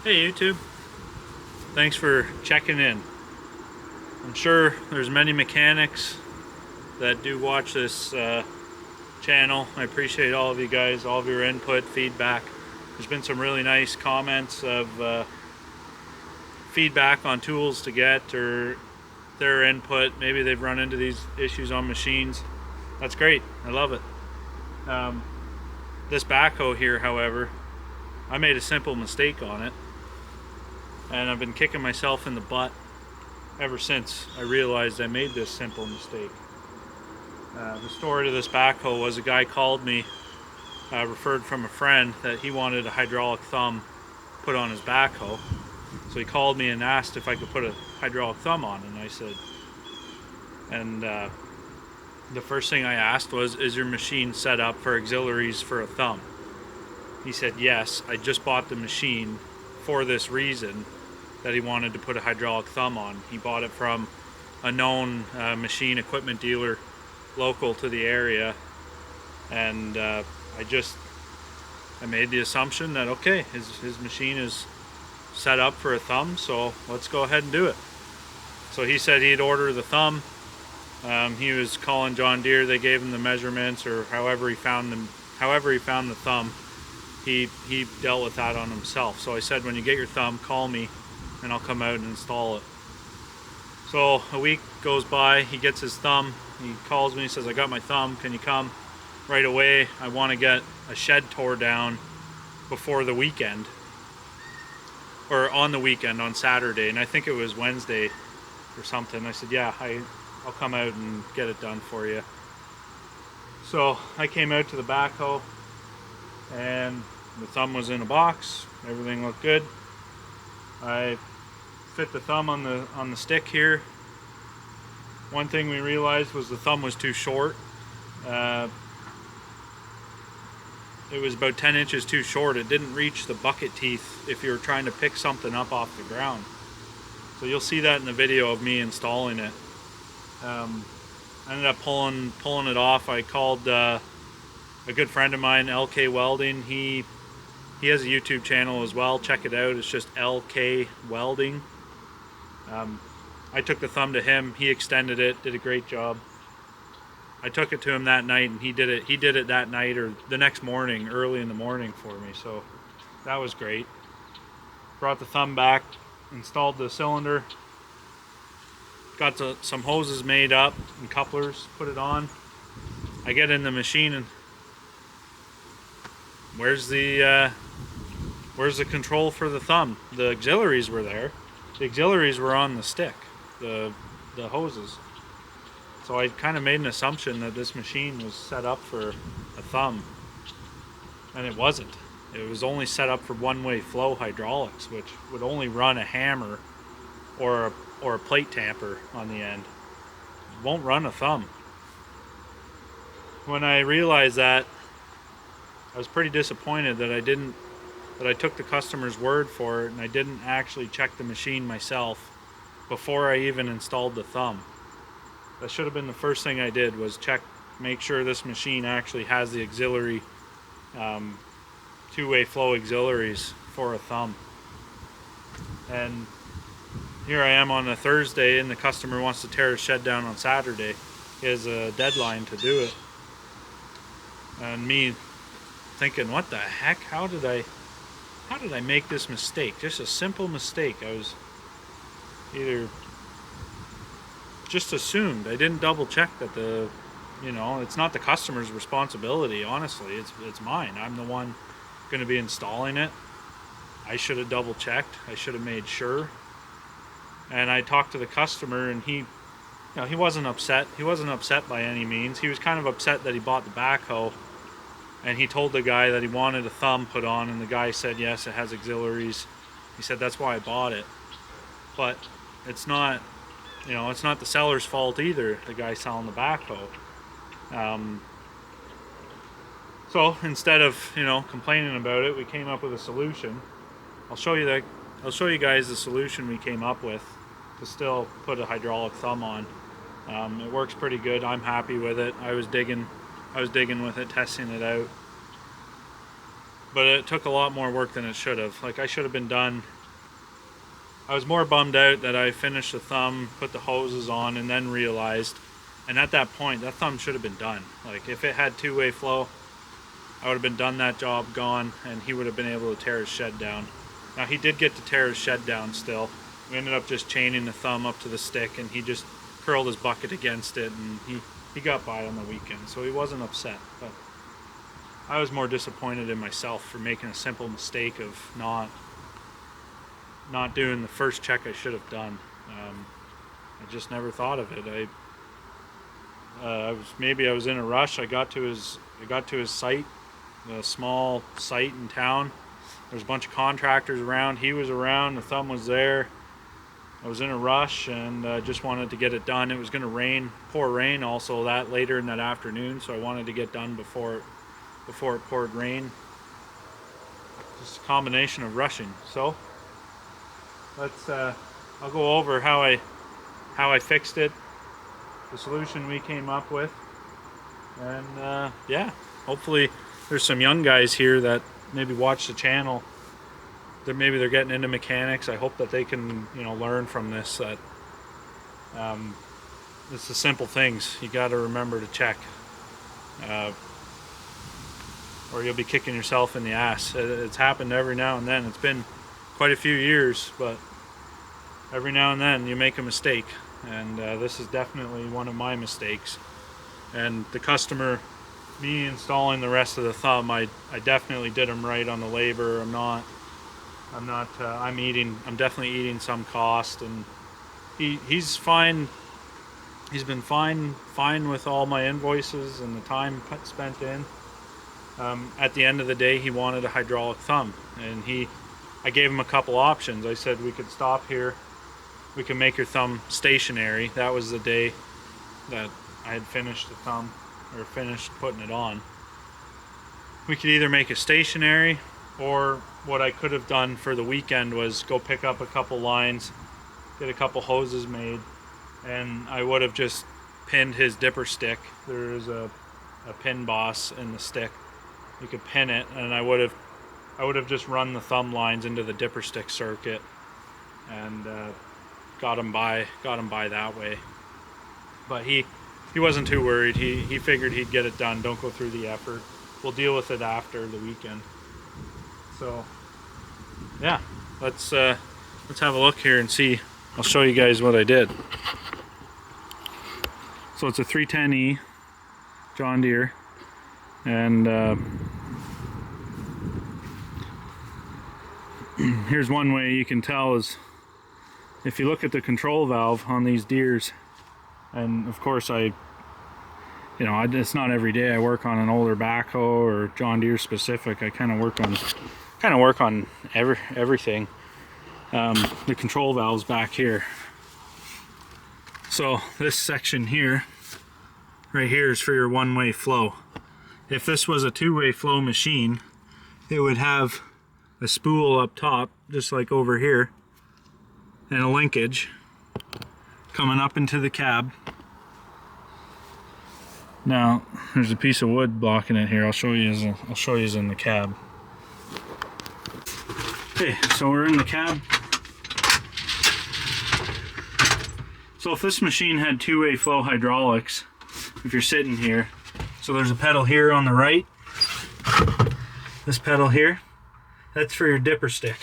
Hey YouTube, thanks for checking in. I'm sure there's many mechanics that do watch this channel. I appreciate all of you guys, all of your input, feedback. There's been some really nice comments of feedback on tools to get or their input. Maybe they've run into these issues on machines. That's great, I love it. Um, this backhoe here, however, I made a simple mistake on it, and I've been kicking myself in the butt ever since I realized I made this simple mistake. The story to this backhoe was a guy called me, referred from a friend, that he wanted a hydraulic thumb put on his backhoe. So he called me and asked if I could put a hydraulic thumb on, and I said, the first thing I asked was, is your machine set up for auxiliaries for a thumb? He said, yes, I just bought the machine for this reason, that he wanted to put a hydraulic thumb on. He bought it from a known machine equipment dealer local to the area, and I made the assumption that okay, his machine is set up for a thumb, so let's go ahead and do it. So he said he'd order the thumb. He was calling John Deere. They gave him the measurements, or however he found the thumb. He dealt with that on himself. So I said, when you get your thumb, call me and I'll come out and install it. So a week goes by, he gets his thumb, he calls me, he says, I got my thumb, can you come right away? I want to get a shed tore down before the weekend, or on the weekend, on Saturday, and I think it was Wednesday or something. I said, yeah, I'll come out and get it done for you. So I came out to the backhoe, and the thumb was in a box, everything looked good. I fit the thumb on the stick here. One thing we realized was the thumb was too short. It was about 10 inches too short. It didn't reach the bucket teeth if you were trying to pick something up off the ground. So you'll see that in the video of me installing it. I ended up pulling it off. I called a good friend of mine, LK Welding. He has a YouTube channel as well. Check it out. It's just LK Welding. I took the thumb to him. He extended it, did a great job. I took it to him that night, and he did it that night or the next morning, early in the morning for me. So that was great. Brought the thumb back, installed the cylinder, got some hoses made up and couplers, put it on. I get in the machine, and where's the control for the thumb? The auxiliaries were there. The auxiliaries were on the stick, the hoses. So I kind of made an assumption that this machine was set up for a thumb, and it wasn't. It was only set up for one-way flow hydraulics, which would only run a hammer or a plate tamper on the end. It won't run a thumb. When I realized that, I was pretty disappointed that I took the customer's word for it, and I didn't actually check the machine myself before I even installed the thumb. That should have been the first thing I did, was make sure this machine actually has the auxiliary, two-way flow auxiliaries for a thumb. And here I am on a Thursday, and the customer wants to tear his shed down on Saturday. He has a deadline to do it. And me thinking, what the heck? How did I make this mistake? Just a simple mistake. I was either just assumed. I didn't double check that it's not the customer's responsibility, honestly. It's mine. I'm the one going to be installing it. I should have double checked. I should have made sure. And I talked to the customer, and he wasn't upset. He wasn't upset by any means. He was kind of upset that he bought the backhoe, and he told the guy that he wanted a thumb put on, and the guy said, yes, it has auxiliaries. He said, that's why I bought it. But it's not, it's not the seller's fault either, the guy selling the backhoe. So instead of, complaining about it, we came up with a solution. I'll show you guys the solution we came up with to still put a hydraulic thumb on. It works pretty good. I'm happy with it. I was digging with it, testing it out. but it took a lot more work than it should have. Like, I should have been done. I was more bummed out that I finished the thumb, put the hoses on, and then realized, and at that point, that thumb should have been done. Like, if it had two-way flow, I would have been done that job, gone, and he would have been able to tear his shed down. Now, he did get to tear his shed down still. We ended up just chaining the thumb up to the stick, and he just curled his bucket against it, and he got by on the weekend, so he wasn't upset. But I was more disappointed in myself for making a simple mistake of not doing the first check I should have done. I just never thought of it. Maybe I was in a rush. I got to his site, the small site in town. There's a bunch of contractors around. He was around. The thumb was there. I was in a rush and just wanted to get it done. It was going to rain, pour rain also that later in that afternoon, so I wanted to get done before it poured rain. Just a combination of rushing. So let's I'll go over how I fixed it, the solution we came up with, and yeah, hopefully there's some young guys here that maybe watch the channel. Maybe they're getting into mechanics. I hope that they can, learn from this. That it's the simple things you got to remember to check, or you'll be kicking yourself in the ass. It's happened every now and then. It's been quite a few years, but every now and then you make a mistake, and this is definitely one of my mistakes. And the customer, me installing the rest of the thumb, I definitely did them right on the labor. I'm definitely eating some cost, and he's fine. He's been fine with all my invoices and the time spent in. At the end of the day, he wanted a hydraulic thumb, and I gave him a couple options. I said we could stop here. We can make your thumb stationary. That was the day that I had finished the thumb, or finished putting it on. We could either make it stationary, or what I could have done for the weekend was go pick up a couple lines, get a couple hoses made, and I would have just pinned his dipper stick. There is a pin boss in the stick. You could pin it, and I would have just run the thumb lines into the dipper stick circuit, and got him by that way. But he wasn't too worried. He figured he'd get it done. Don't go through the effort. We'll deal with it after the weekend. So yeah, let's have a look here and see. I'll show you guys what I did. So it's a 310E John Deere, and here's one way you can tell is if you look at the control valve on these Deeres. And of course it's not every day I work on an older backhoe or John Deere specific. I kind of work on everything. The control valve's back here. So this section here, right here, is for your one-way flow. If this was a two-way flow machine, it would have a spool up top, just like over here, and a linkage coming up into the cab. Now there's a piece of wood blocking it here. I'll show you in the cab. Okay, so we're in the cab. So if this machine had two-way flow hydraulics, if you're sitting here, so there's a pedal here on the right, this pedal here, that's for your dipper stick.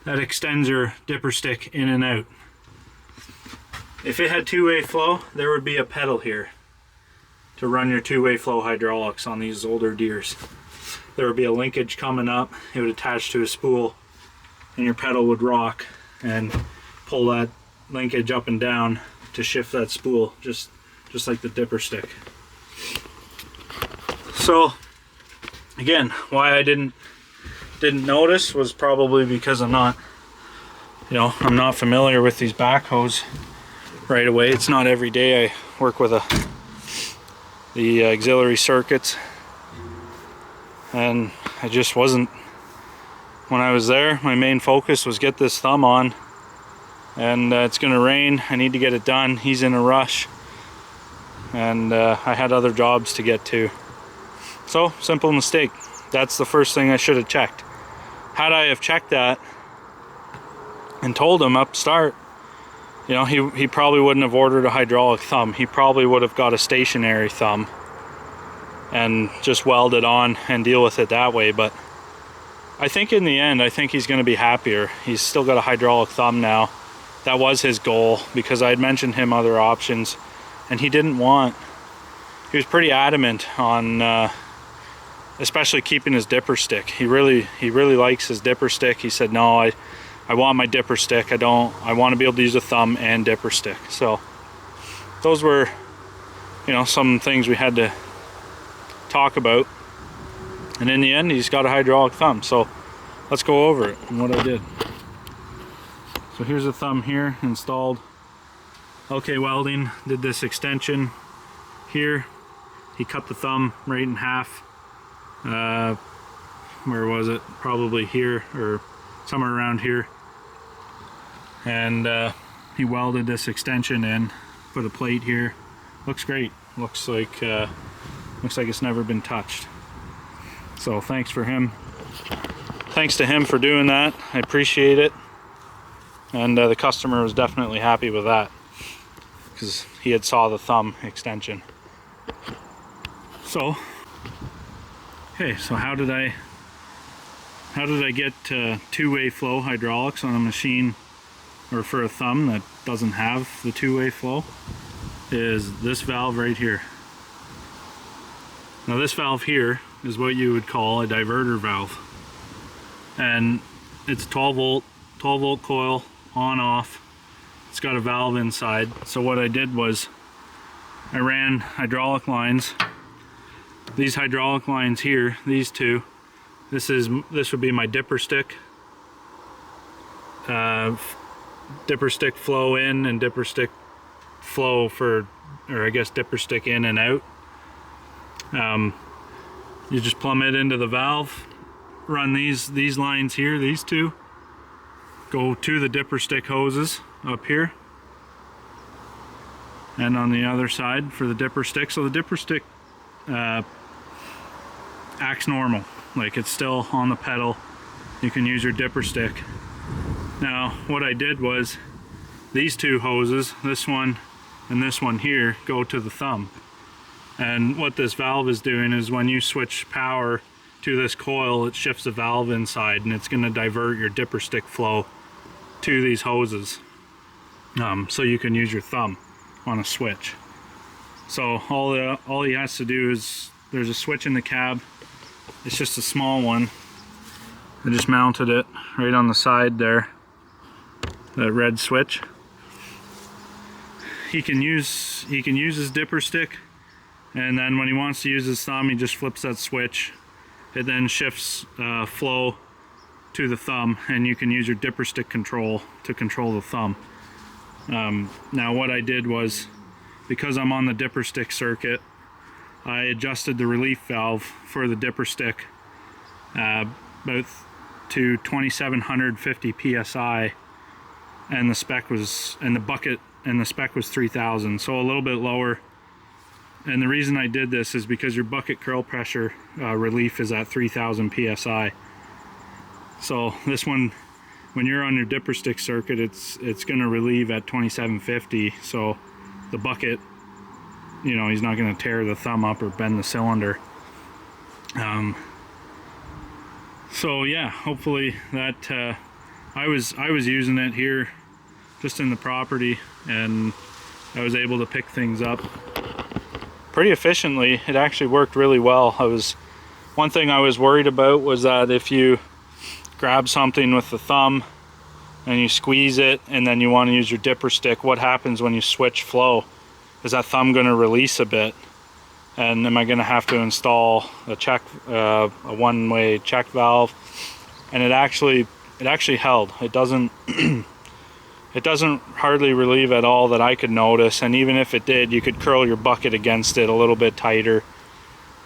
That extends your dipper stick in and out. If it had two-way flow, there would be a pedal here to run your two-way flow hydraulics on these older Deeres. There would be a linkage coming up, it would attach to a spool, and your pedal would rock and pull that linkage up and down to shift that spool, just like the dipper stick. So again, why I didn't notice was probably because I'm not familiar with these backhoes right away. It's not every day I work with the auxiliary circuits, and I just wasn't. When I was there, my main focus was get this thumb on, and it's gonna rain. I need to get it done. He's in a rush, and I had other jobs to get to. So, simple mistake. That's the first thing I should have checked. Had I have checked that and told him up start, you know, he probably wouldn't have ordered a hydraulic thumb. He probably would have got a stationary thumb and just weld it on and deal with it that way. But I think in the end, I think he's going to be happier. He's still got a hydraulic thumb now. That was his goal, because I had mentioned him other options, and he didn't want. He was pretty adamant on especially keeping his dipper stick. He really likes his dipper stick. He said, no, I want my dipper stick. I want to be able to use a thumb and dipper stick. So those were, you know, some things we had to talk about. And in the end, he's got a hydraulic thumb. So let's go over it and what I did. So here's a thumb here installed. OK Welding did this extension here. He cut the thumb right in half. Where was it? Probably here or somewhere around here. And he welded this extension in, put a plate here. Looks great. Looks like it's never been touched. So thanks to him for doing that. I appreciate it. And the customer was definitely happy with that, because he had saw the thumb extension. So, okay, so how did I get two-way flow hydraulics on a machine, or for a thumb that doesn't have the two-way flow? Is this valve right here. Now this valve here is what you would call a diverter valve, and it's a 12 volt coil, on off. It's got a valve inside. So what I did was I ran hydraulic lines. These hydraulic lines here, these two, this would be my dipper stick. Dipper stick flow in and dipper stick flow for, or I guess dipper stick in and out. You just plumb it into the valve, run these lines here, these two, go to the dipper stick hoses up here, and on the other side for the dipper stick. So the dipper stick acts normal, like it's still on the pedal. You can use your dipper stick. Now what I did was these two hoses, this one and this one here, go to the thumb. And what this valve is doing is when you switch power to this coil, it shifts the valve inside, and it's going to divert your dipper stick flow to these hoses, so you can use your thumb on a switch. So all he has to do is, there's a switch in the cab. It's just a small one. I just mounted it right on the side there, that red switch. He can use his dipper stick, and then when he wants to use his thumb, he just flips that switch. It then shifts flow to the thumb, and you can use your dipper stick control to control the thumb. Now what I did was, because I'm on the dipper stick circuit, I adjusted the relief valve for the dipper stick about to 2750 psi, and the spec was, and the bucket and the spec was 3000, so a little bit lower. And the reason I did this is because your bucket curl pressure relief is at 3000 psi. So this one, when you're on your dipper stick circuit, it's going to relieve at 2750. So the bucket, you know, he's not going to tear the thumb up or bend the cylinder. So yeah, hopefully that I was using it here just in the property, and I was able to pick things up pretty efficiently. It actually worked really well. One thing I was worried about was that if you grab something with the thumb and you squeeze it and then you want to use your dipper stick, what happens when you switch flow? Is that thumb going to release a bit? And am I going to have to install a one-way check valve? And it actually held. It doesn't it doesn't hardly relieve at all that I could notice, and even if it did, you could curl your bucket against it a little bit tighter.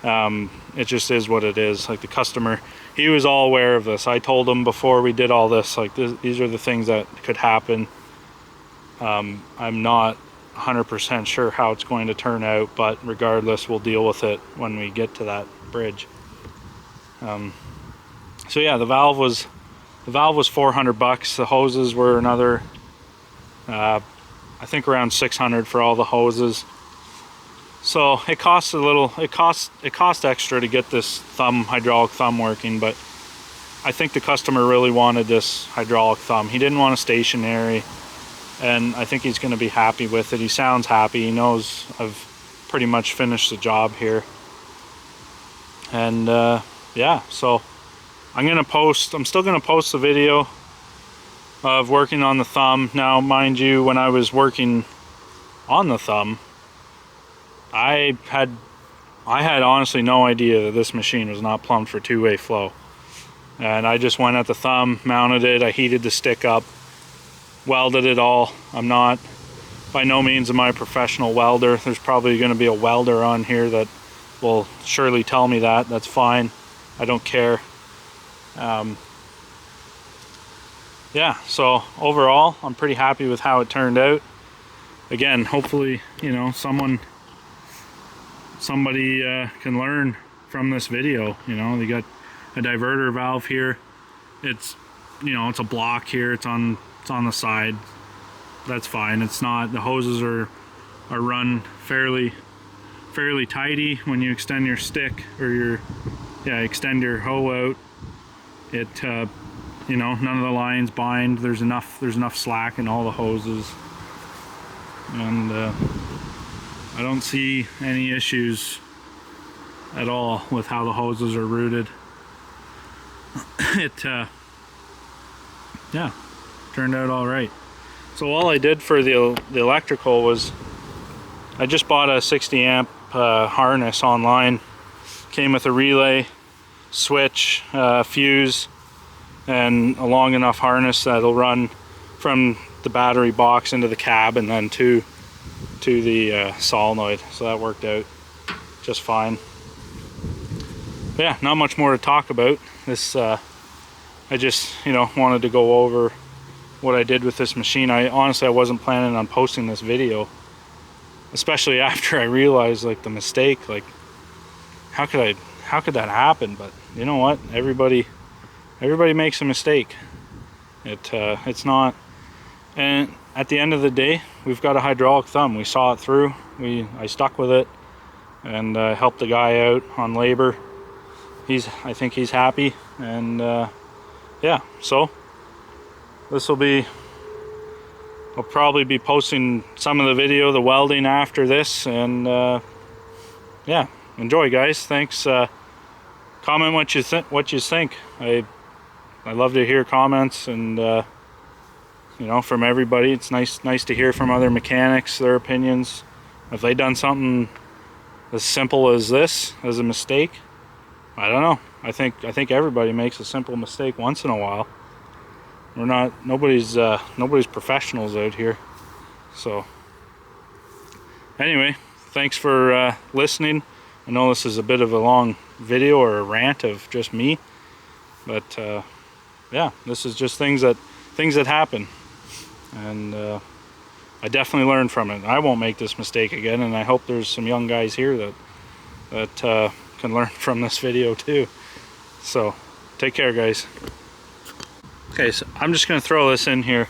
It just is what it is. Like the customer, he was all aware of this. I told him before we did all this, like these are the things that could happen. I'm not 100% sure how it's going to turn out, but regardless, we'll deal with it when we get to that bridge. So yeah, the valve was $400. The hoses were another, I think around 600 for all the hoses. So it costs a little. It cost extra to get this hydraulic thumb working, but I think the customer really wanted this hydraulic thumb. He didn't want a stationary, and I think he's going to be happy with it. He sounds happy. He knows I've pretty much finished the job here. And yeah, so I'm still going to post the video of working on the thumb. Now, mind you, when I was working on the thumb, I had honestly no idea that this machine was not plumbed for two-way flow. And I just went at the thumb, mounted it, I heated the stick up, welded it all. I'm not, by no means am I a professional welder. There's probably going to be a welder on here that will surely tell me that. That's fine. I don't care. Yeah, so overall, I'm pretty happy with how it turned out. Again, hopefully, you know, somebody can learn from this video. You know, they got a diverter valve here. It's, you know, it's a block here. It's on the side. That's fine. It's not, the hoses are run fairly tidy. When you extend your stick or extend your hoe out, it you know, none of the lines bind. There's enough slack in all the hoses, and I don't see any issues at all with how the hoses are routed. It yeah, turned out all right. So all I did for the electrical was I just bought a 60 amp harness online. Came with a relay, switch, fuse, and a long enough harness that'll run from the battery box into the cab and then to the solenoid. So that worked out just fine. But yeah, not much more to talk about. This I just, you know, wanted to go over what I did with this machine. I honestly wasn't planning on posting this video, especially after I realized like the mistake. Like, how could that happen? But you know what? Everybody makes a mistake. It's not. And at the end of the day, we've got a hydraulic thumb. We saw it through. I stuck with it and helped the guy out on labor. I think he's happy, and yeah. So I'll probably be posting some of the video, the welding, after this, and yeah, enjoy, guys. Thanks. Comment what you think. I love to hear comments, and you know, from everybody. It's nice to hear from other mechanics, their opinions. Have they done something as simple as this as a mistake? I don't know. I think everybody makes a simple mistake once in a while. Nobody's professionals out here. So anyway, thanks for listening. I know this is a bit of a long video or a rant of just me, but yeah, this is just things that happen, and I definitely learned from it. I won't make this mistake again, and I hope there's some young guys here that can learn from this video too. So take care, guys. Okay, so I'm just going to throw this in here,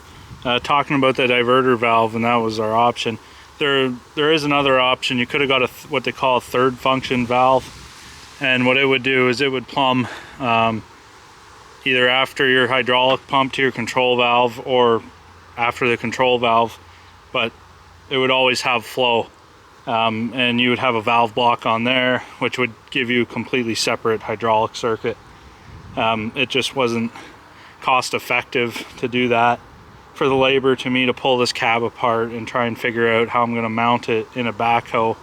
talking about the diverter valve, and that was our option. There is another option. You could have got what they call a third function valve, and what it would do is it would plumb either after your hydraulic pump to your control valve or after the control valve, but it would always have flow, and you would have a valve block on there, which would give you a completely separate hydraulic circuit. It just wasn't cost effective to do that for the labor, to me, to pull this cab apart and try and figure out how I'm going to mount it in a backhoe.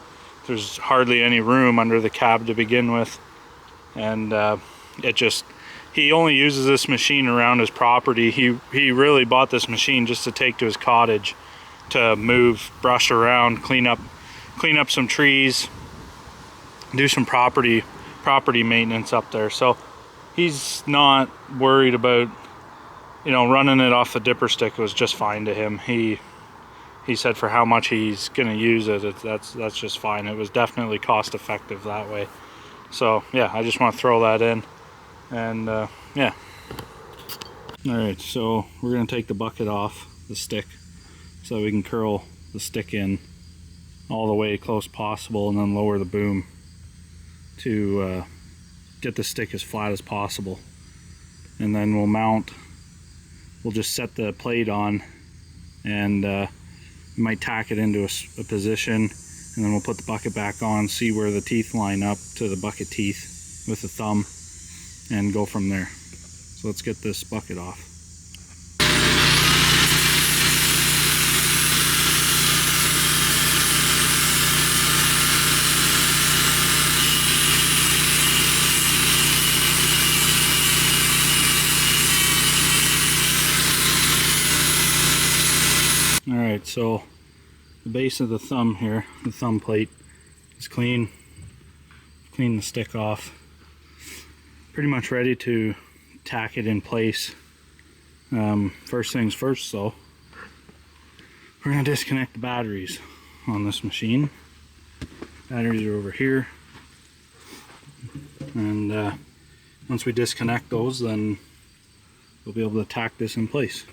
There's hardly any room under the cab to begin with, and he only uses this machine around his property. He really bought this machine just to take to his cottage, to move brush around, clean up some trees, do some property maintenance up there. So he's not worried about, you know, running it off the dipper stick. Was just fine to him. He said for how much he's gonna use it, that's just fine. It was definitely cost effective that way. So yeah, I just want to throw that in. And yeah. Alright, so we're going to take the bucket off the stick so that we can curl the stick in all the way close possible, and then lower the boom to get the stick as flat as possible. And then we'll just set the plate on, and we might tack it into a position, and then we'll put the bucket back on, see where the teeth line up to the bucket teeth with the thumb, and go from there. So let's get this bucket off. Alright, so the base of the thumb here, the thumb plate, is clean. Clean the stick off. Pretty much ready to tack it in place. First things first though, we're going to disconnect the batteries on this machine. Batteries are over here. And once we disconnect those, then we'll be able to tack this in place.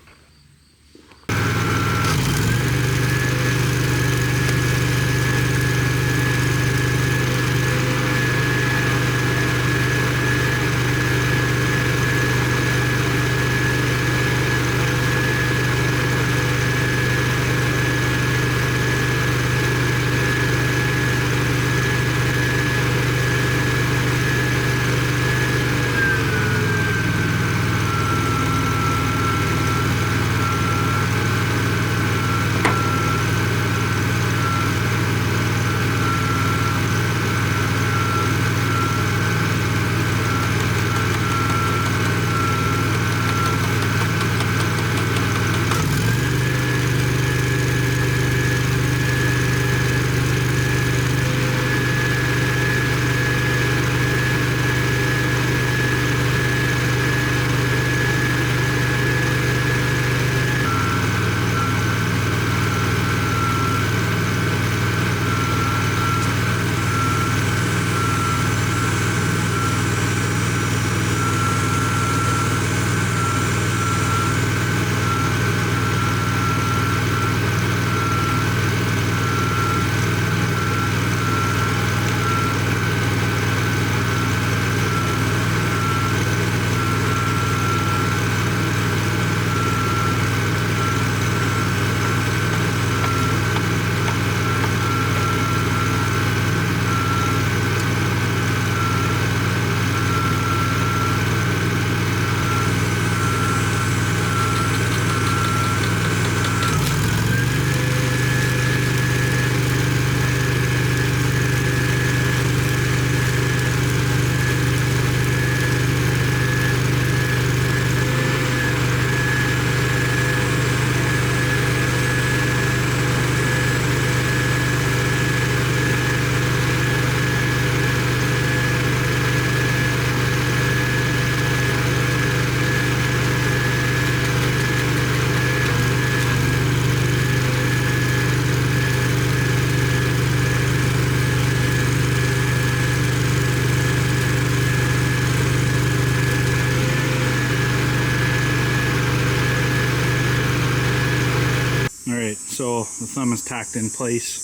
Alright, so the thumb is tacked in place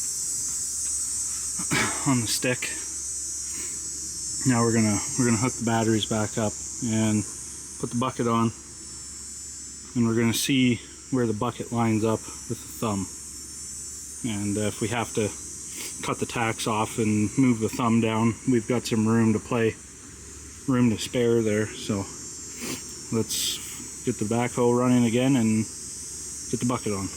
on the stick. Now we're gonna hook the batteries back up and put the bucket on, and we're gonna see where the bucket lines up with the thumb. And if we have to cut the tacks off and move the thumb down, we've got some room to spare there. So let's get the backhoe running again and get the bucket on.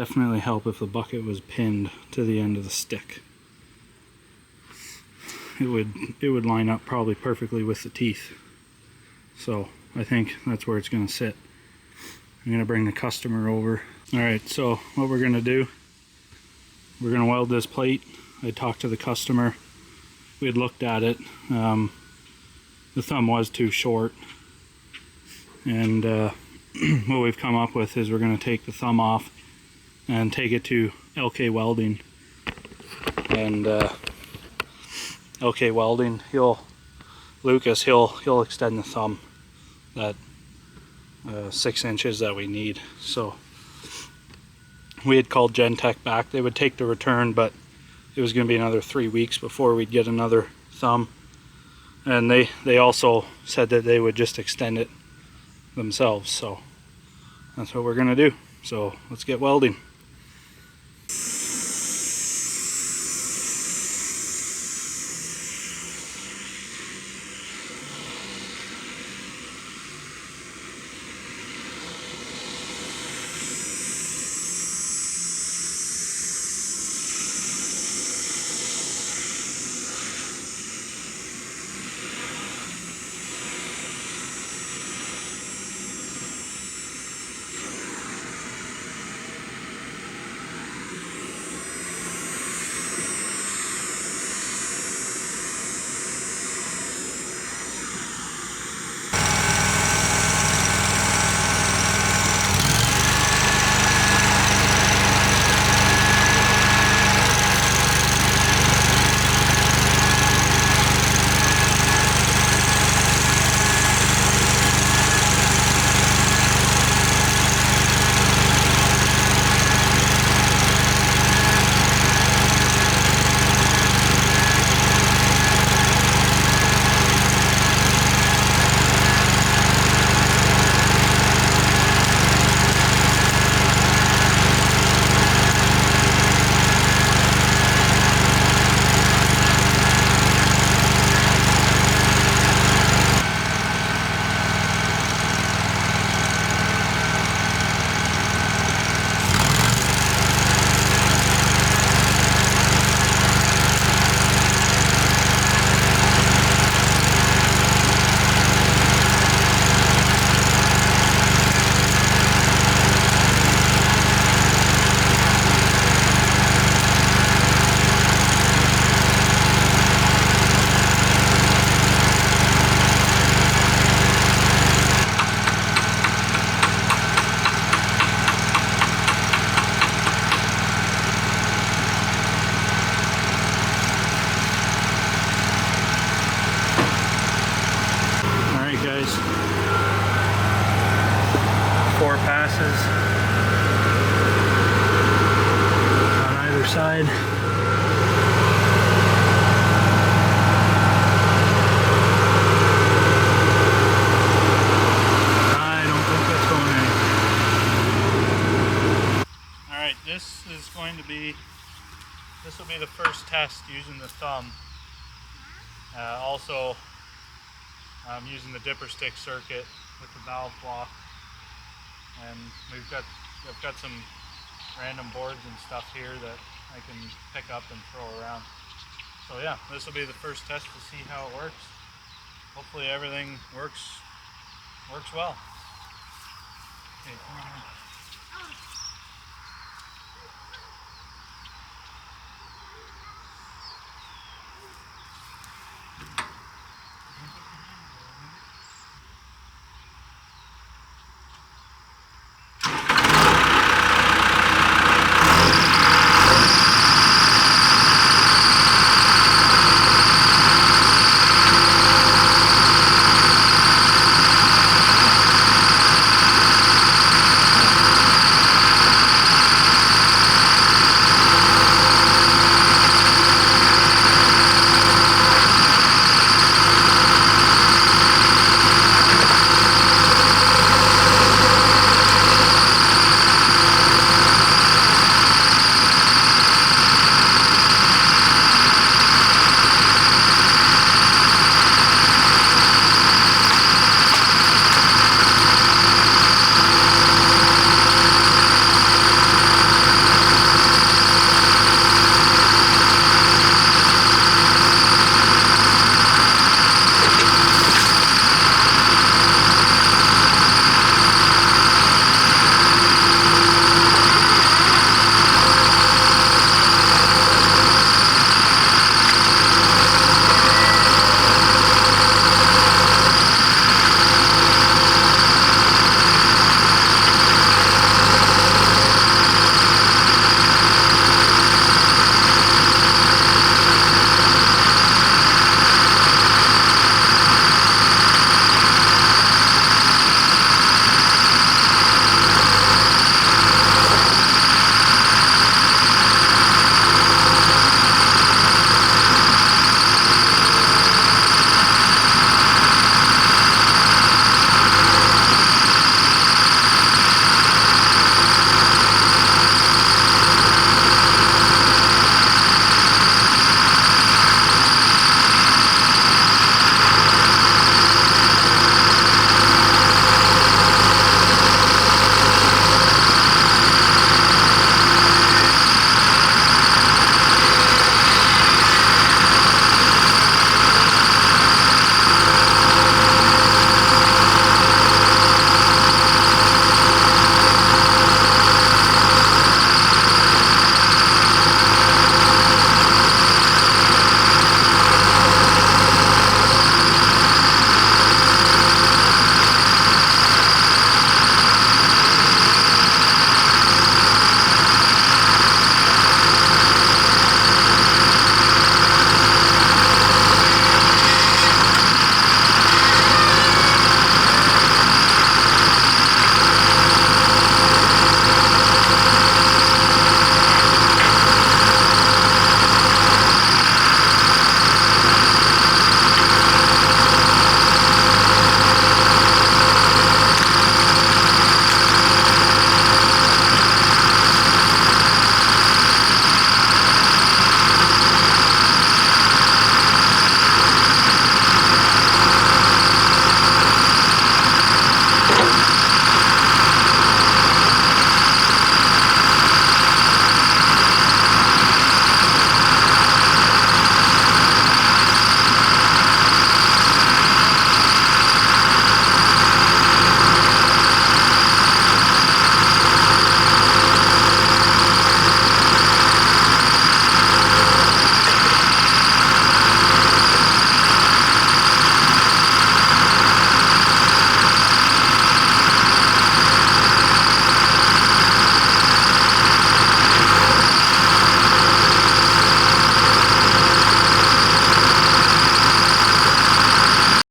definitely help if the bucket was pinned to the end of the stick. It would line up probably perfectly with the teeth. So I think that's where it's going to sit. I'm going to bring the customer over. Alright, so what we're going to do, we're going to weld this plate. I talked to the customer. We had looked at it. The thumb was too short. And what we've come up with is we're going to take the thumb off and take it to LK Welding. And LK Welding, Lucas, he'll extend the thumb that 6 inches that we need. So we had called Gentech back. They would take the return, but it was going to be another 3 weeks before we'd get another thumb. And they also said that they would just extend it themselves. So that's what we're going to do. So let's get welding. Guys, 4 passes on either side. I don't think that's going in. Alright, this will be the first test using the thumb. Also, I'm using the dipper stick circuit with the valve block, and I've got some random boards and stuff here that I can pick up and throw around. So yeah, this will be the first test to see how it works. Hopefully everything works well. Okay, come on in.